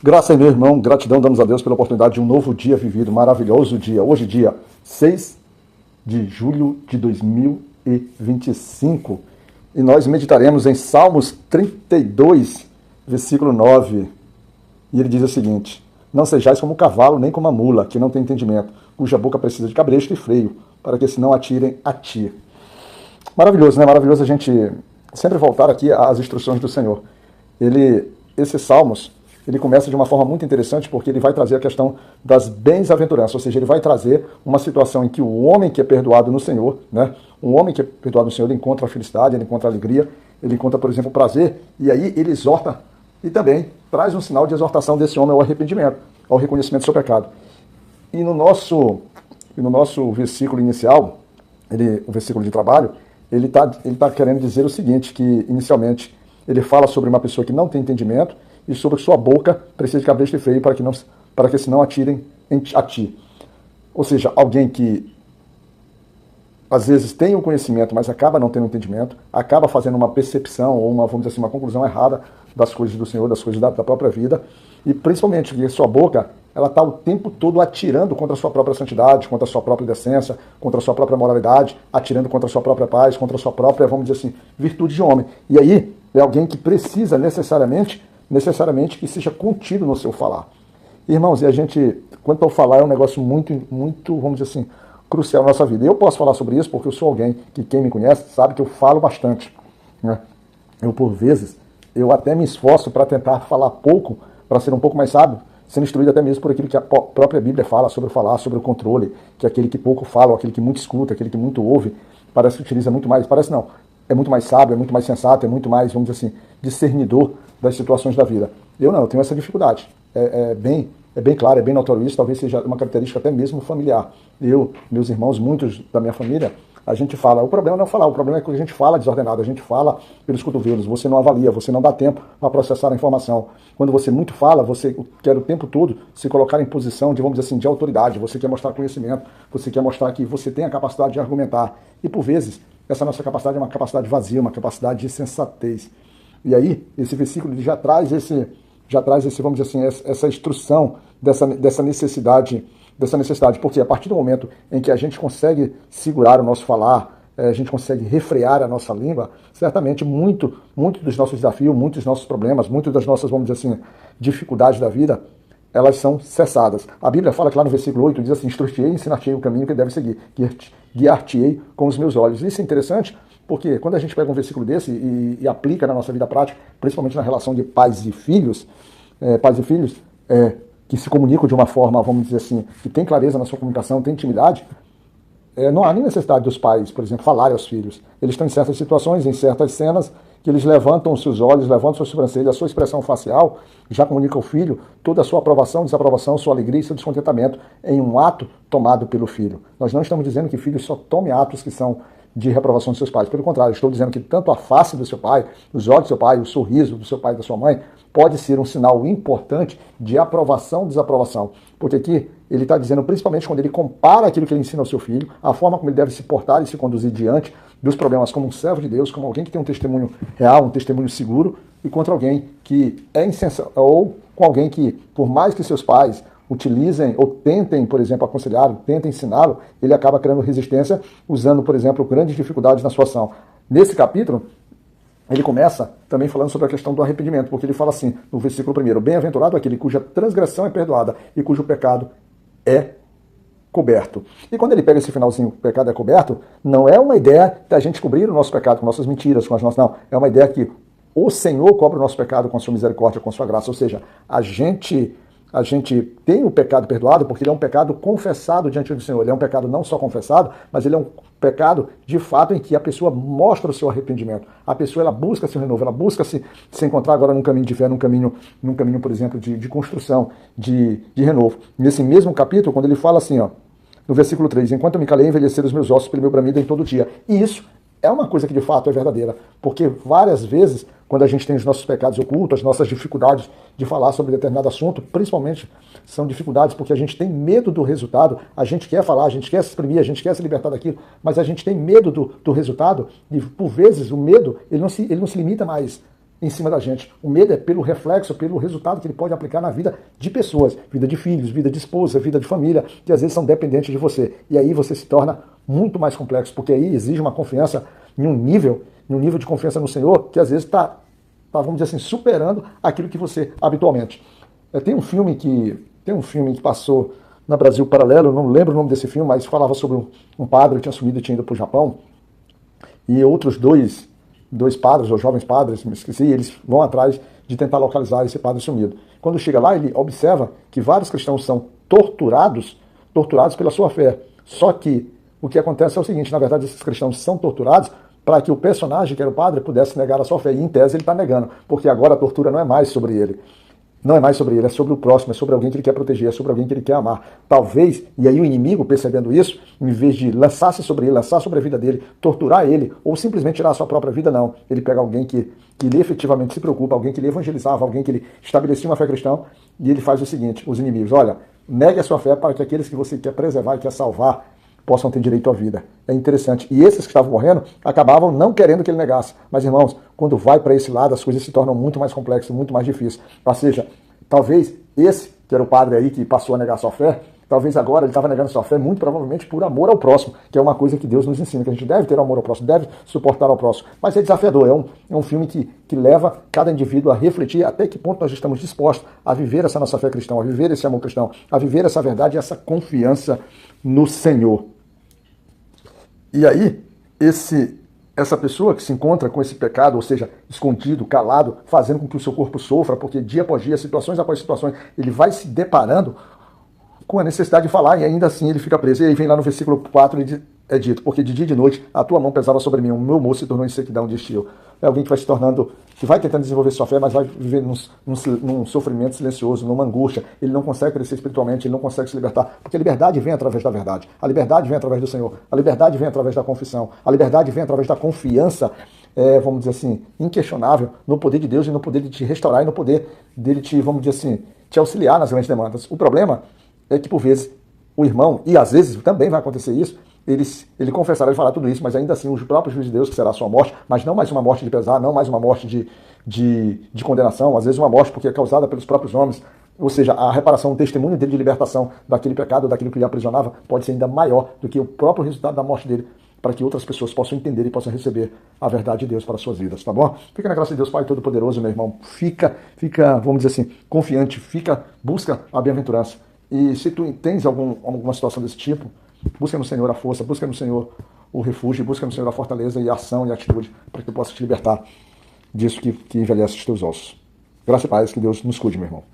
Graça, meu irmão, gratidão damos a Deus pela oportunidade de um novo dia vivido, maravilhoso dia. Hoje, dia 6 de julho de 2025. E nós meditaremos em Salmos 32, versículo 9. E ele diz o seguinte: Não sejais como o cavalo, nem como a mula, que não tem entendimento, cuja boca precisa de cabresto e freio, para que se não atirem a ti. Maravilhoso, né? Maravilhoso a gente sempre voltar aqui às instruções do Senhor. Esses salmos, ele começa de uma forma muito interessante, porque ele vai trazer a questão das bens-aventuranças, ou seja, ele vai trazer uma situação em que o homem que é perdoado no Senhor, né? Um homem que é perdoado no Senhor, ele encontra a felicidade, ele encontra a alegria, ele encontra, por exemplo, o prazer, e aí ele exorta e também traz um sinal de exortação desse homem ao arrependimento, ao reconhecimento do seu pecado. E no nosso versículo inicial, o versículo de trabalho, ele tá querendo dizer o seguinte, que inicialmente ele fala sobre uma pessoa que não tem entendimento e sobre sua boca precisa de cabresto e freio para que se não atirem a ti. Ou seja, alguém que às vezes tem o conhecimento, mas acaba não tendo entendimento, acaba fazendo uma percepção ou vamos dizer assim, uma conclusão errada das coisas do Senhor, das coisas da própria vida, e principalmente que sua boca, ela está o tempo todo atirando contra a sua própria santidade, contra a sua própria decência, contra a sua própria moralidade, atirando contra a sua própria paz, contra a sua própria, vamos dizer assim, virtude de homem. E aí é alguém que precisa necessariamente que seja contido no seu falar. Irmãos, e a gente, quanto ao falar, é um negócio muito, muito, vamos dizer assim, crucial na nossa vida. Eu posso falar sobre isso porque eu sou alguém que, quem me conhece, sabe que eu falo bastante, né? Eu, por vezes, eu até me esforço para tentar falar pouco, para ser um pouco mais sábio, sendo instruído até mesmo por aquilo que a própria Bíblia fala sobre o falar, sobre o controle, que aquele que pouco fala, ou aquele que muito escuta, aquele que muito ouve, parece que utiliza muito mais, parece não, é muito mais sábio, é muito mais sensato, é muito mais, vamos dizer assim, discernidor das situações da vida. Eu não, eu tenho essa dificuldade. É bem claro, é bem notório isso, talvez seja uma característica até mesmo familiar. Meus irmãos, muitos da minha família, a gente fala, o problema não é falar, o problema é que a gente fala desordenado, a gente fala pelos cotovelos, você não avalia, você não dá tempo para processar a informação. Quando você muito fala, você quer o tempo todo se colocar em posição de, vamos dizer assim, de autoridade, você quer mostrar conhecimento, você quer mostrar que você tem a capacidade de argumentar. E por vezes, essa nossa capacidade é uma capacidade vazia, uma capacidade de sensatez. E aí, esse versículo já traz esse, vamos dizer assim, essa instrução dessa necessidade, porque a partir do momento em que a gente consegue segurar o nosso falar, a gente consegue refrear a nossa língua, certamente muito dos nossos desafios, muitos dos nossos problemas, muitas das nossas, vamos dizer assim, dificuldades da vida, elas são cessadas. A Bíblia fala que lá no versículo 8 diz assim: instruir-te-ei e ensinar-te-ei o caminho que deve seguir, guiar-te-ei com os meus olhos. Isso é interessante, porque quando a gente pega um versículo desse e aplica na nossa vida prática, principalmente na relação de pais e filhos, que se comunicam de uma forma, vamos dizer assim, que tem clareza na sua comunicação, tem intimidade, não há nem necessidade dos pais, por exemplo, falarem aos filhos. Eles estão em certas situações, em certas cenas, que eles levantam os seus olhos, levantam suas sobrancelhas, a sua expressão facial, já comunica ao filho toda a sua aprovação, desaprovação, sua alegria e seu descontentamento em um ato tomado pelo filho. Nós não estamos dizendo que filhos só tomem atos que são de reprovação dos seus pais. Pelo contrário, estou dizendo que tanto a face do seu pai, os olhos do seu pai, o sorriso do seu pai e da sua mãe, pode ser um sinal importante de aprovação ou desaprovação. Porque aqui ele está dizendo, principalmente quando ele compara aquilo que ele ensina ao seu filho, a forma como ele deve se portar e se conduzir diante dos problemas como um servo de Deus, como alguém que tem um testemunho real, um testemunho seguro, e contra alguém que é insensato, ou com alguém que, por mais que seus pais utilizem ou tentem, por exemplo, aconselhá-lo, tentem ensiná-lo, ele acaba criando resistência, usando, por exemplo, grandes dificuldades na sua ação. Nesse capítulo, ele começa também falando sobre a questão do arrependimento, porque ele fala assim, no versículo 1, bem-aventurado aquele cuja transgressão é perdoada e cujo pecado é coberto. E quando ele pega esse finalzinho, o pecado é coberto, não é uma ideia da gente cobrir o nosso pecado com nossas mentiras, com as nossas... Não, é uma ideia que o Senhor cobre o nosso pecado com a sua misericórdia, com a sua graça. Ou seja, a gente tem o pecado perdoado porque ele é um pecado confessado diante do Senhor. Ele é um pecado não só confessado, mas ele é um pecado de fato em que a pessoa mostra o seu arrependimento. A pessoa, ela busca se renovo, ela busca se encontrar agora num caminho de fé, num caminho, por exemplo, de construção, de renovo. Nesse mesmo capítulo, quando ele fala assim, ó, no versículo 3, enquanto eu me calei, envelheceram os meus ossos pelo meu bramido em todo dia. E isso é uma coisa que de fato é verdadeira, porque várias vezes, quando a gente tem os nossos pecados ocultos, as nossas dificuldades de falar sobre determinado assunto, principalmente são dificuldades porque a gente tem medo do resultado, a gente quer falar, a gente quer se exprimir, a gente quer se libertar daquilo, mas a gente tem medo do resultado, e por vezes o medo ele não se limita mais em cima da gente. O medo é pelo reflexo, pelo resultado que ele pode aplicar na vida de pessoas, vida de filhos, vida de esposa, vida de família, que às vezes são dependentes de você. E aí você se torna muito mais complexo, porque aí exige uma confiança em um nível de confiança no Senhor, que às vezes está, vamos dizer assim, superando aquilo que você habitualmente. Tem um filme que passou na Brasil Paralelo, não lembro o nome desse filme, mas falava sobre um padre que tinha sumido e tinha ido para o Japão, e outros dois padres, ou jovens padres, me esqueci, eles vão atrás de tentar localizar esse padre sumido. Quando chega lá, ele observa que vários cristãos são torturados pela sua fé. Só que o que acontece é o seguinte, na verdade, esses cristãos são torturados para que o personagem, que era o padre, pudesse negar a sua fé. E em tese ele está negando, porque agora a tortura não é mais sobre ele. Não é mais sobre ele, é sobre o próximo, é sobre alguém que ele quer proteger, é sobre alguém que ele quer amar. Talvez, e aí o inimigo, percebendo isso, em vez de lançar-se sobre ele, lançar sobre a vida dele, torturar ele, ou simplesmente tirar a sua própria vida, não. Ele pega alguém que ele efetivamente se preocupa, alguém que ele evangelizava, alguém que ele estabelecia uma fé cristã, e ele faz o seguinte, os inimigos, olha, negue a sua fé para que aqueles que você quer preservar e quer salvar possam ter direito à vida. É interessante. E esses que estavam morrendo acabavam não querendo que ele negasse. Mas, irmãos, quando vai para esse lado, as coisas se tornam muito mais complexas, muito mais difíceis. Ou seja, talvez esse, que era o padre aí que passou a negar sua fé, talvez agora ele estava negando sua fé muito provavelmente por amor ao próximo, que é uma coisa que Deus nos ensina, que a gente deve ter amor ao próximo, deve suportar ao próximo. Mas é desafiador, é um filme que leva cada indivíduo a refletir até que ponto nós estamos dispostos a viver essa nossa fé cristã, a viver esse amor cristão, a viver essa verdade e essa confiança no Senhor. E aí, essa pessoa que se encontra com esse pecado, ou seja, escondido, calado, fazendo com que o seu corpo sofra, porque dia após dia, situações após situações, ele vai se deparando com a necessidade de falar e ainda assim ele fica preso. E aí vem lá no versículo 4 e é dito, porque de dia e de noite a tua mão pesava sobre mim, o meu moço se tornou em sequidão de estio. É alguém que vai se tornando, que vai tentando desenvolver sua fé, mas vai viver num sofrimento silencioso, numa angústia. Ele não consegue crescer espiritualmente, ele não consegue se libertar, porque a liberdade vem através da verdade, a liberdade vem através do Senhor, a liberdade vem através da confissão, a liberdade vem através da confiança, vamos dizer assim, inquestionável no poder de Deus e no poder de te restaurar e no poder dele te, vamos dizer assim, te auxiliar nas grandes demandas. O problema é que, por vezes, o irmão, e às vezes também vai acontecer isso, ele confessará, ele falar tudo isso, mas ainda assim o próprio juiz de Deus, que será a sua morte, mas não mais uma morte de pesar, não mais uma morte de condenação, às vezes uma morte porque é causada pelos próprios homens, ou seja, a reparação, o testemunho dele de libertação daquele pecado, daquilo que lhe aprisionava, pode ser ainda maior do que o próprio resultado da morte dele, para que outras pessoas possam entender e possam receber a verdade de Deus para as suas vidas, tá bom? Fica na graça de Deus, Pai Todo-Poderoso, meu irmão, fica, vamos dizer assim, confiante, busca a bem-aventurança. E se tu tens alguma situação desse tipo, busca no Senhor a força, busca no Senhor o refúgio, busca no Senhor a fortaleza e a ação e a atitude para que tu possas te libertar disso que envelhece os teus ossos. Graça e paz, que Deus nos cuide, meu irmão.